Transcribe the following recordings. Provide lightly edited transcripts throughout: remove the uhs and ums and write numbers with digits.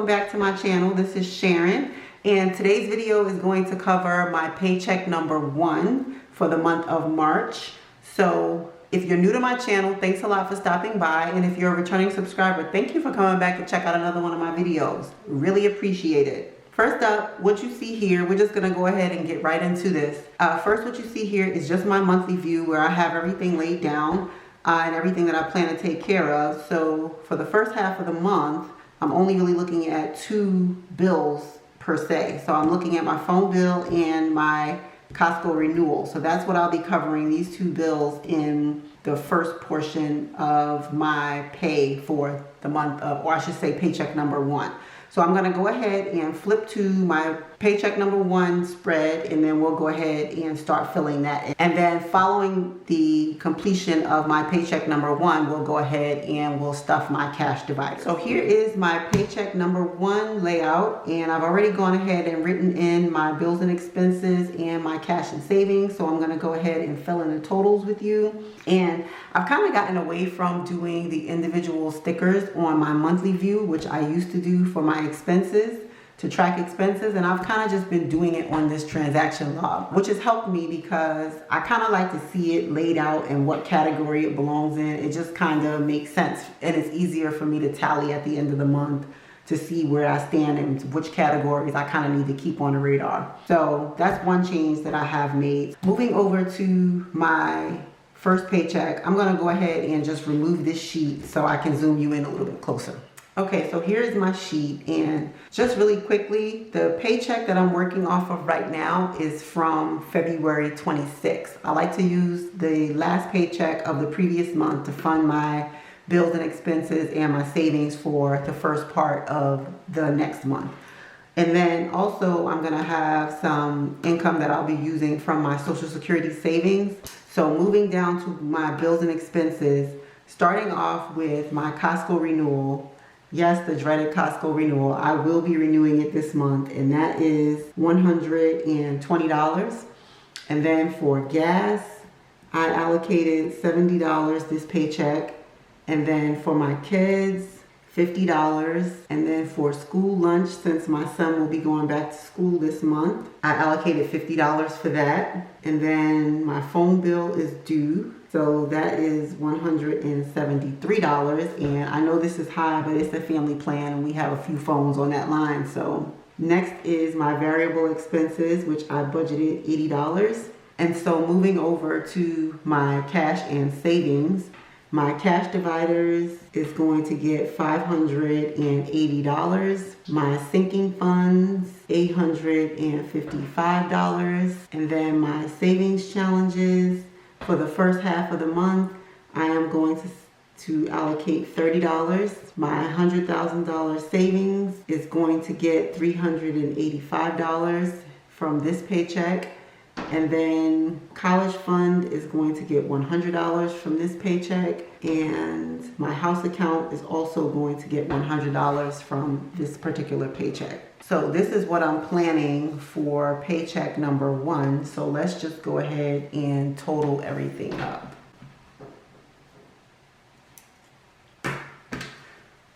back to my channel. This is Sharon, and today's video is going to cover my paycheck number 1 for the month of March. So if you're new to my channel, thanks a lot for stopping by, and if you're a returning subscriber, thank you for coming back to check out another one of my videos. Really appreciate it. First up, what you see here, we're just gonna go ahead and get right into this. First, what you see here is just my monthly view where I have everything laid down and everything that I plan to take care of. So for the first half of the month, I'm only really looking at 2 bills per se. So I'm looking at my phone bill and my Costco renewal. So that's what I'll be covering, these 2 bills, in the first portion of my pay for the month of, or I should say paycheck number 1. So I'm gonna go ahead and flip to my paycheck number 1 spread, and then we'll go ahead and start filling that in. And then following the completion of my paycheck number 1, we'll go ahead and we'll stuff my cash divider. So here is my paycheck number 1 layout, and I've already gone ahead and written in my bills and expenses and my cash and savings. So I'm gonna go ahead and fill in the totals with you. And I've kind of gotten away from doing the individual stickers on my monthly view, which I used to do for my expenses, to track expenses, and I've kind of just been doing it on this transaction log, which has helped me because I kind of like to see it laid out and what category it belongs in. It just kind of makes sense, and it's easier for me to tally at the end of the month to see where I stand and which categories I kind of need to keep on the radar. So that's one change that I have made. Moving over to my first paycheck, I'm gonna go ahead and just remove this sheet so I can zoom you in a little bit closer. Okay, so here's my sheet, and just really quickly, the paycheck that I'm working off of right now is from February 26th. I like to use the last paycheck of the previous month to fund my bills and expenses and my savings for the first part of the next month. And then also I'm gonna have some income that I'll be using from my Social Security savings. So moving down to my bills and expenses, starting off with my Costco renewal. Yes, the dreaded Costco renewal. I will be renewing it this month, and that is $120. And then for gas, I allocated $70 this paycheck. And then for my kids, $50. And then for school lunch, since my son will be going back to school this month, I allocated $50 for that. And then my phone bill is due, so that is $173. And I know this is high, but it's a family plan and we have a few phones on that line. So next is my variable expenses, which I budgeted $80. And so moving over to my cash and savings, my cash dividers is going to get $580. My sinking funds, $855. And then my savings challenges, for the first half of the month, I am going to allocate $30. My $100,000 savings is going to get $385 from this paycheck. And then college fund is going to get $100 from this paycheck. And my house account is also going to get $100 from this particular paycheck. So this is what I'm planning for paycheck number 1. So let's just go ahead and total everything up.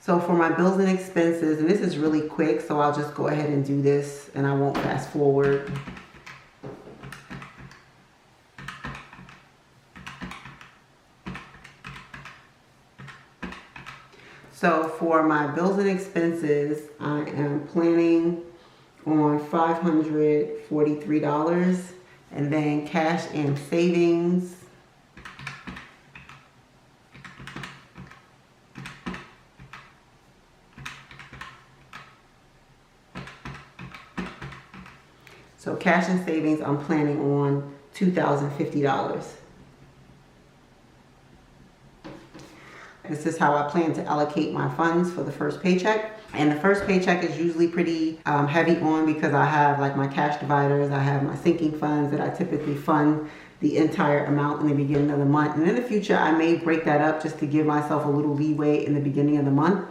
So for my bills and expenses, and this is really quick, so I'll just go ahead and do this and I won't fast forward. So for my bills and expenses, I am planning on $543, and then cash and savings, so cash and savings, I'm planning on $2,050. This is how I plan to allocate my funds for the first paycheck. And the first paycheck is usually pretty heavy on, because I have like my cash dividers, I have my sinking funds that I typically fund the entire amount in the beginning of the month. And in the future, I may break that up just to give myself a little leeway in the beginning of the month,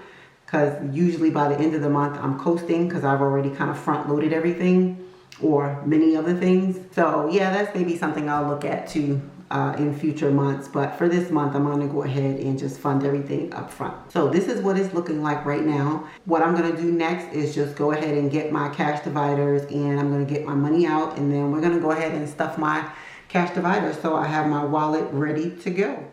because usually by the end of the month, I'm coasting because I've already kind of front loaded everything, or many other things. So yeah, that's maybe something I'll look at too in future months, but for this month I'm going to go ahead and just fund everything up front. So this is what it's looking like right now. What I'm going to do next is just go ahead and get my cash dividers, and I'm going to get my money out, and then we're going to go ahead and stuff my cash dividers so I have my wallet ready to go.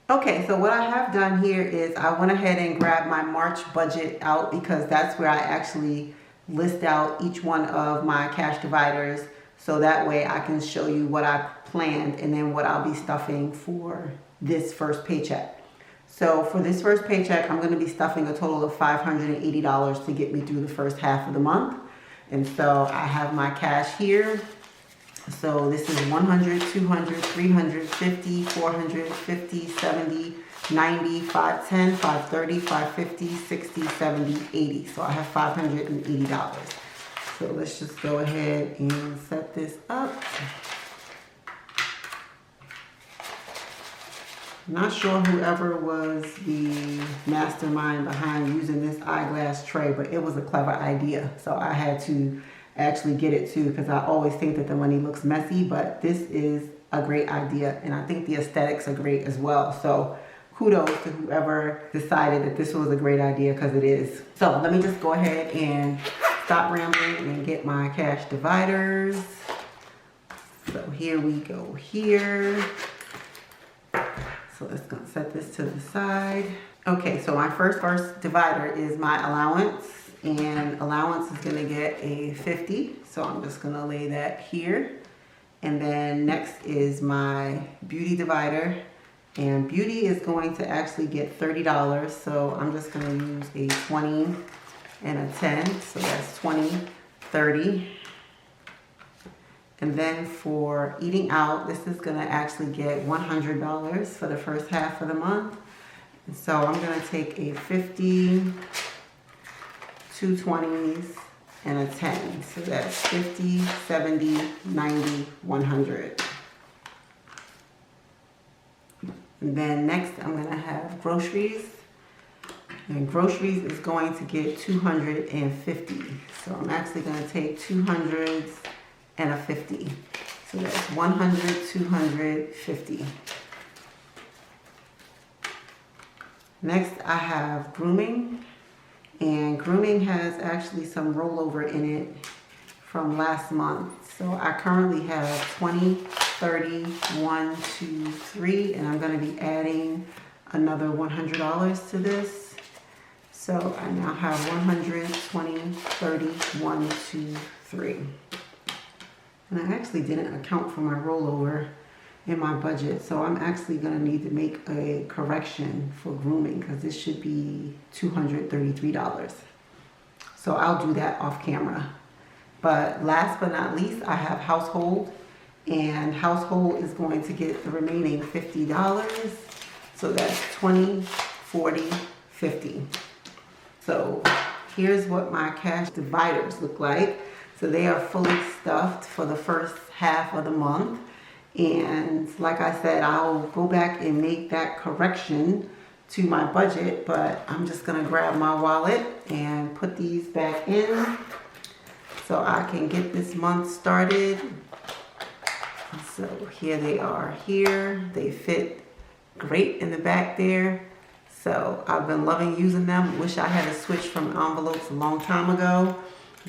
Okay, so what I have done here is I went ahead and grabbed my March budget out, because that's where I actually list out each one of my cash dividers, so that way I can show you what I planned and then what I'll be stuffing for this first paycheck. So for this first paycheck, I'm going to be stuffing a total of $580 to get me through the first half of the month. And so I have my cash here. So this is 100, 200, 300, 50, 400, 50, 70, 90, 510, 530, 550, 60, 70, 80. So I have $580. So let's just go ahead and set this up. Not sure whoever was the mastermind behind using this eyeglass tray, but it was a clever idea. So I had to actually get it too, because I always think that the money looks messy, but this is a great idea, and I think the aesthetics are great as well. So kudos to whoever decided that this was a great idea, because it is. So let me just go ahead and stop rambling and get my cash dividers. So here we go here. So let's go set this to the side. Okay, so my first divider is my allowance, and allowance is gonna get a 50. So I'm just gonna lay that here. And then next is my beauty divider, and beauty is going to actually get $30. So I'm just gonna use a 20 and a 10. So that's 20, 30. And then for eating out, this is gonna actually get $100 for the first half of the month. And so I'm gonna take a 50, 2 20s, and a 10. So that's 50, 70, 90, 100. And then next I'm gonna have groceries. And groceries is going to get 250. So I'm actually gonna take 200s and a 50. So that's 100, 250. Next I have grooming. And grooming has actually some rollover in it from last month. So I currently have 20, 30, 1, 2, 3, and I'm gonna be adding another $100 to this. So I now have 100, 20, 30, 1, 2, 3. And I actually didn't account for my rollover in my budget, so I'm actually gonna need to make a correction for grooming, because this should be $233. So I'll do that off camera. But last but not least, I have household, and household is going to get the remaining $50. So that's 20, 40, 50. So here's what my cash dividers look like. So they are fully stuffed for the first half of the month. And like I said, I'll go back and make that correction to my budget, but I'm just gonna grab my wallet and put these back in so I can get this month started. So here they are here. They fit great in the back there. So I've been loving using them. Wish I had a switch from envelopes a long time ago,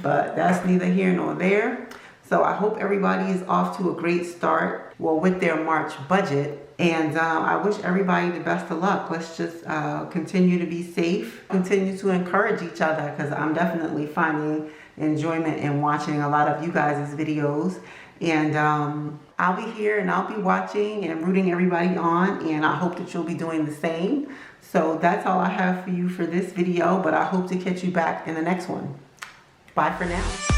but that's neither here nor there. So I hope everybody is off to a great start, well, with their March budget. And I wish everybody the best of luck. Let's just continue to be safe, continue to encourage each other, because I'm definitely finding enjoyment in watching a lot of you guys' videos. And I'll be here and I'll be watching and rooting everybody on, and I hope that you'll be doing the same. So that's all I have for you for this video, but I hope to catch you back in the next one. Bye for now.